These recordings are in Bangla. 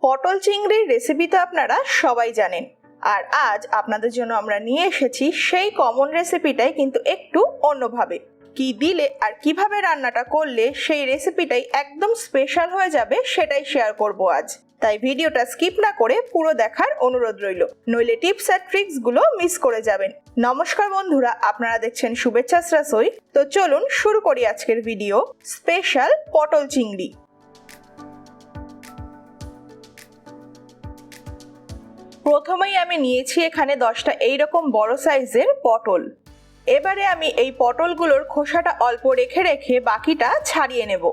পটল চিংড়ির রেসিপি তো আপনারা সবাই জানেন, আর আজ আপনাদের জন্য আমরা নিয়ে এসেছি সেই কমন রেসিপিটাই কিন্তু একটু অন্যভাবে। কি দিলে আর কিভাবে রান্নাটা করলে সেই রেসিপিটাই একদম স্পেশাল হয়ে যাবে সেটাই শেয়ার করব আজ। তাই ভিডিওটা স্কিপ না করে পুরো দেখার অনুরোধ রইল, নইলে টিপস আর ট্রিক্স গুলো মিস করে যাবেন। নমস্কার বন্ধুরা, আপনারা দেখছেন শুভেচ্ছা রাসোই। তো চলুন শুরু করি আজকের ভিডিও স্পেশাল পটল চিংড়ি। প্রথমেই আমি নিয়েছি এখানে 10টা এইরকম বড় সাইজের পটল। এবারে আমি এই পটলগুলোর খোসাটা অল্প রেখে রেখে বাকিটা ছাড়িয়ে নেব।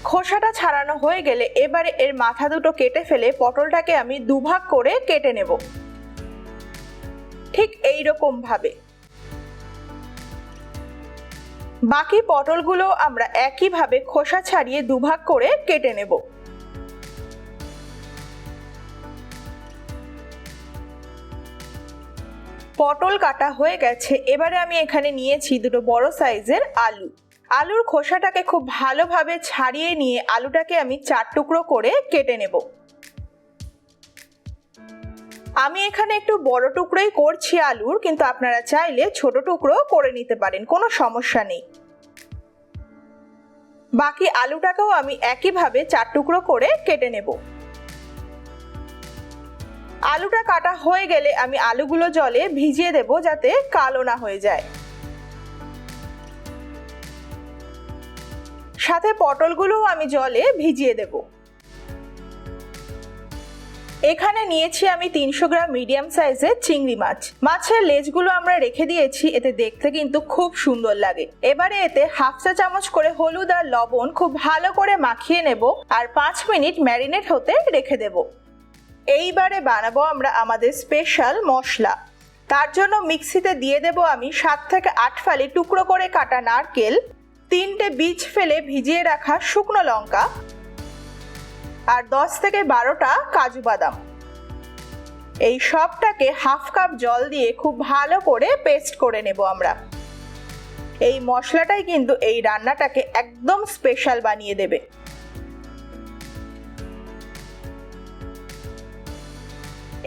খোসাটা ছাড়ানো হয়ে গেলে এবারে এর মাথা দুটো কেটে ফেলে পটলটাকে আমি দুভাগ করে কেটে নেব, ঠিক এইরকম ভাবে। বাকি পটলগুলো আমরা একইভাবে খোসা ছাড়িয়ে দুভাগ করে কেটে নেব। পটল কাটা হয়ে গেছে। এবারে আমি এখানে নিয়েছি দুটো বড় সাইজের আলু। আলুর খোসাটাকে খুব ভালোভাবে ছাড়িয়ে নিয়ে আলুটাকে আমি 4 টুকরো করে কেটে নেব। আমি এখানে একটু বড় টুকরোই করছি আলুর, কিন্তু আপনারা চাইলে ছোট টুকরো করে নিতে পারেন, কোনো সমস্যা নেই। বাকি আলুটাকেও আমি একইভাবে 4 টুকরো করে কেটে নেব। আলুটা কাটা হয়ে গেলে আমি আলুগুলো জলে ভিজিয়ে দেব যাতে কালো না হয়ে যায়। সাথে পটলগুলোও আমি জলে ভিজিয়ে দেব। এখানে নিয়েছি আমি 300 গ্রাম মিডিয়াম সাইজের চিংড়ি মাছ। মাছের লেজগুলো আমরা রেখে দিয়েছি, এতে দেখতে কিন্তু খুব সুন্দর লাগে। এবারে এতে হাফ চা চামচ করে হলুদ আর লবণ খুব ভালো করে মাখিয়ে নেব আর 5 মিনিট ম্যারিনেট হতে রেখে দেব। এইবারে বানাবো আমরা আমাদের স্পেশাল মশলা। তার জন্য মিক্সিতে দিয়ে দেব আমি 7 থেকে 8 ফালি টুকরো করে কাটা নারকেল, 3টে বীজ ফেলে ভিজিয়ে রাখা শুকনো লঙ্কা আর 10 থেকে 12টা কাজু বাদাম। এই সবটাকে হাফ কাপ জল দিয়ে খুব ভালো করে পেস্ট করে নেব আমরা। এই মশলাটাই কিন্তু এই রান্নাটাকে একদম স্পেশাল বানিয়ে দেবে।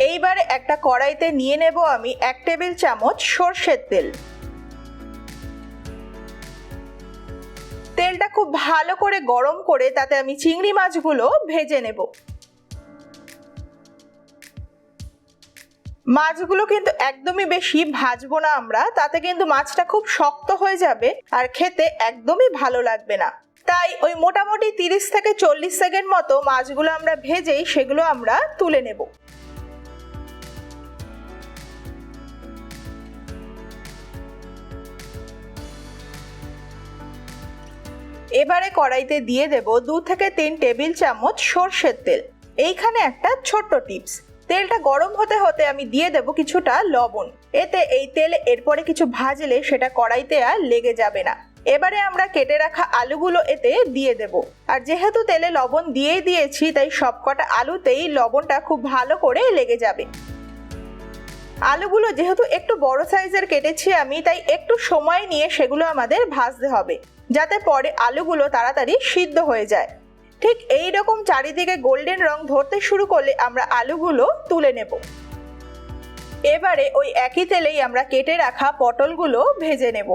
এইবারে একটা কড়াইতে নিয়ে নেব আমি 1 টেবিল চামচ সরষের তেল। তেলটা খুব ভালো করে গরম করে তাতে আমি চিংড়ি মাছগুলো ভেজে নেব। মাছগুলো কিন্তু একদমই বেশি ভাজবো না আমরা, তাতে কিন্তু মাছটা খুব শক্ত হয়ে যাবে আর খেতে একদমই ভালো লাগবে না। তাই ওই মোটামুটি 30 থেকে 40 সেকেন্ড মতো মাছগুলো আমরা ভেজেই সেগুলো আমরা তুলে নেব। এবারে কড়াইতে দিয়ে দেব 2 থেকে 3 টেবিল চামচ সরষের তেল। এইখানে একটা ছোট্ট টিপস, তেলটা গরম হতে হতে আমি দিয়ে দেব কিছুটা লবণ। এতে এই তেল এরপরে কিছু ভাজলে সেটা কড়াইতে আর লেগে যাবে না। এবারে আমরা কেটে রাখা আলুগুলো এতে দিয়ে দেব। আর যেহেতু তেলে লবণ দিয়েই দিয়েছি, তাই সবকটা আলুতেই লবণটা খুব ভালো করে লেগে যাবে। আলুগুলো যেহেতু একটু বড় সাইজের কেটেছি আমি, তাই একটু সময় নিয়ে সেগুলো আমাদের ভাজতে হবে, যাতে পরে আলুগুলো তাড়াতাড়ি সিদ্ধ হয়ে যায়। ঠিক এই রকম চারিদিকে গোল্ডেন রং ধরতে শুরু করলে আমরা আলুগুলো তুলে নেব। এবারে ওই একই তেলেই আমরা কেটে রাখা পটলগুলো ভেজে নেব।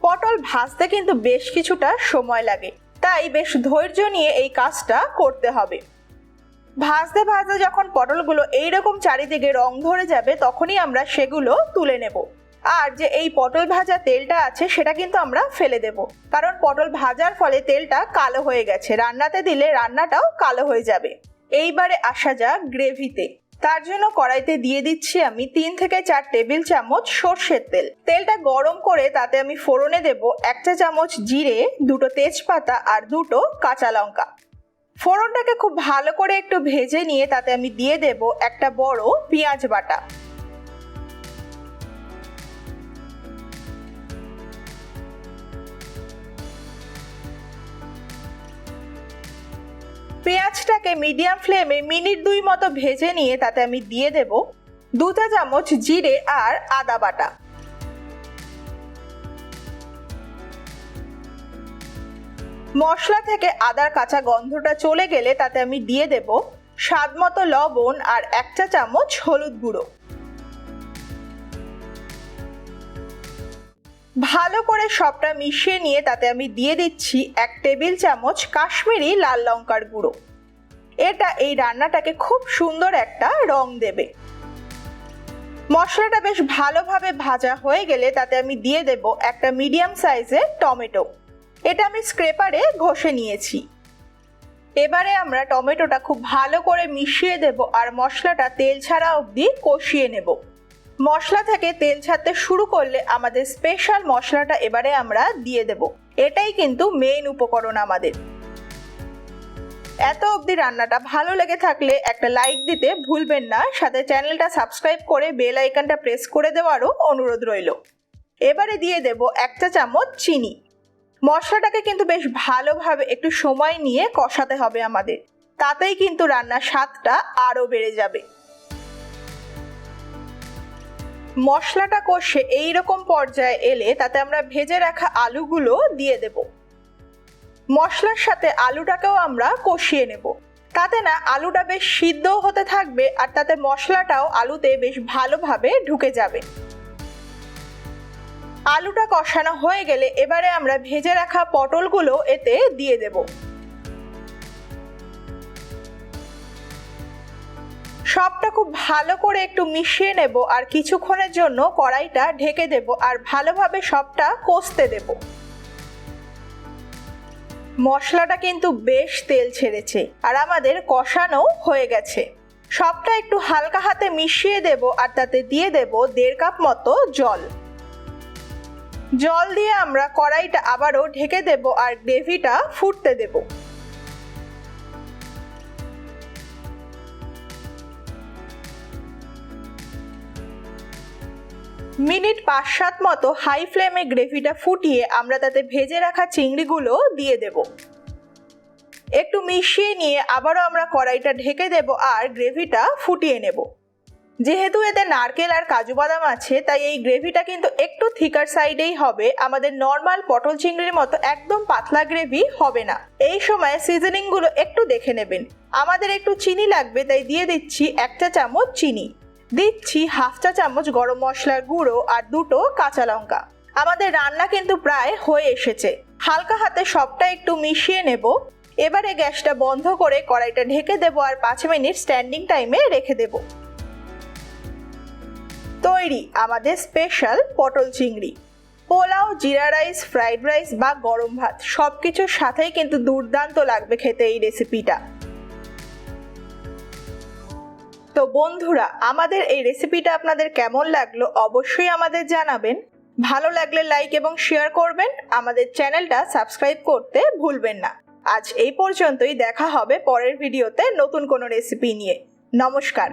পটল ভাজতে কিন্তু বেশ কিছুটা সময় লাগে, তাই বেশ ধৈর্য নিয়ে এই কাজটা করতে হবে। ভাজতে ভাজতে যখন পটলগুলো এইরকম চারিদিকে রং ধরে যাবে, তখনই আমরা সেগুলো তুলে নেব। আর যে এই পটল ভাজা তেলটা আছে সেটা কিন্তু আমরা ফেলে দেব, কারণ পটল ভাজার ফলে তেলটা কালো হয়ে গেছে, রান্নাতে দিলে রান্নাটাও কালো হয়ে যাবে। এইবারে আসা যাক গ্রেভিতে। তার জন্য কড়াইতে দিয়ে দিচ্ছি আমি 3 থেকে 4 টেবিল চামচ সরষের তেল। তেলটা গরম করে তাতে আমি ফোড়নে দেব 1 চা চামচ জিরে, 2টো তেজপাতা আর 2টো কাঁচা লঙ্কা। ফোড়নটাকে খুব ভালো করে একটু ভেজে নিয়ে তাতে আমি দিয়ে দেব একটা বড় পেঁয়াজ বাটা। পেঁয়াজটাকে মিডিয়াম ফ্লেমে মিনিট 2 মতো ভেজে নিয়ে তাতে আমি দিয়ে দেব 2 চা চামচ জিরে আর আদা বাটা। মশলা থেকে আদার কাঁচা গন্ধটা চলে গেলে তাতে আমি দিয়ে দেব স্বাদ মতো লবণ আর 1 চা চামচ হলুদ গুঁড়ো। ভালো করে সবটা মিশিয়ে নিয়ে তাতে আমি দিয়ে দিচ্ছি 1 টেবিল চামচ কাশ্মীরি লাল লঙ্কার গুঁড়ো। এটা এই রান্নাটাকে খুব সুন্দর একটা রং দেবে। মশলাটা বেশ ভালোভাবে ভাজা হয়ে গেলে তাতে আমি দিয়ে দেব একটা মিডিয়াম সাইজের টমেটো। এটা আমি স্ক্রেপারে ঘষে নিয়েছি। এবারে আমরা টমেটোটা খুব ভালো করে মিশিয়ে দেব আর মশলাটা তেল ছাড়া অবধি কষিয়ে নেব। মশলা থেকে তেল ছাড়তে শুরু করলে আমাদের স্পেশাল মশলাটা এবারে আমরা দিয়ে দেব। এটাই কিন্তু মেইন উপকরণ আমাদের। এত অবধি রান্নাটা ভালো লেগে থাকলে একটা লাইক দিতে ভুলবেন না, সাথে চ্যানেলটা সাবস্ক্রাইব করে বেল আইকনটা প্রেস করে দেওয়ারও অনুরোধ রইল। এবারে দিয়ে দেব 1 চা চামচ চিনি। মশলাটাকে কিন্তু বেশ ভালোভাবে একটু সময় নিয়ে কষাতে হবে আমাদের, তাতেই কিন্তু রান্নার স্বাদটা আরও বেড়ে যাবে। মশলাটা কষে এইরকম পর্যায়ে এলে তাতে আমরা ভেজে রাখা আলুগুলো দিয়ে দেব। মশলার সাথে আলুটাকেও আমরা কষিয়ে নেব, তাতে না আলুটা বেশ সিদ্ধও হতে থাকবে আর তাতে মশলাটাও আলুতে বেশ ভালোভাবে ঢুকে যাবে। আলুটা কষানো হয়ে গেলে এবারে আমরা ভেজে রাখা পটলগুলো এতে দিয়ে দেব। সবটা খুব ভালো করে একটু মিশিয়ে নেব আর কিছুক্ষণের জন্য কড়াইটা ঢেকে দেব আর ভালোভাবে সবটা কষতে দেব। মশলাটা কিন্তু বেশ তেল ছেড়েছে আর আমাদের কষানো হয়ে গেছে। সবটা একটু হালকা হাতে মিশিয়ে দেব আর তাতে দিয়ে দেব 1.5 কাপ মতো জল। জল দিয়ে আমরা কড়াইটা আবারও ঢেকে দেব আর গ্রেভিটা ফুটতে দেব। মিনিট 5-7 মতো হাই ফ্লেমে গ্রেভিটা ফুটিয়ে আমরা তাতে ভেজে রাখা চিংড়িগুলো দিয়ে দেব। একটু মিশিয়ে নিয়ে আবারও আমরা কড়াইটা ঢেকে দেব আর গ্রেভিটা ফুটিয়ে নেব। যেহেতু এতে নারকেল আর কাজু বাদাম আছে তাই এই গ্রেভিটা কিন্তু একটু থিকার সাইডেই হবে, আমাদের নর্মাল পটল চিংড়ির মতো একদম পাতলা গ্রেভি হবে না। এই সময় সিজনিংগুলো একটু দেখে নেবেন। আমাদের একটু চিনি লাগবে তাই দিয়ে দিচ্ছি 1 চা চামচ চিনি, দিচ্ছি 1/2 চা চামচ গরম মশলার গুঁড়ো আর 2টো কাঁচা লঙ্কা। আমাদের রান্না কিন্তু প্রায় হয়ে এসেছে। হালকা হাতে সবটা একটু মিশিয়ে নেব। এবারে গ্যাসটা বন্ধ করে কড়াইটা ঢেকে দেব আর 5 মিনিট স্ট্যান্ডিং টাইমে রেখে দেব। তৈরি আমাদের স্পেশাল পটল চিংড়ি। পোলাও, জিরা রাইস, ফ্রাইড রাইস বা গরম ভাত সবকিছুর সাথেই কিন্তু দুর্দান্ত লাগবে খেতে এই রেসিপিটা। তো বন্ধুরা, আমাদের এই রেসিপিটা আপনাদের কেমন লাগলো অবশ্যই আমাদের জানাবেন। ভালো লাগলে লাইক এবং শেয়ার করবেন। আমাদের চ্যানেলটা সাবস্ক্রাইব করতে ভুলবেন না। আজ এই পর্যন্তই, দেখা হবে পরের ভিডিওতে নতুন কোনো রেসিপি নিয়ে। নমস্কার।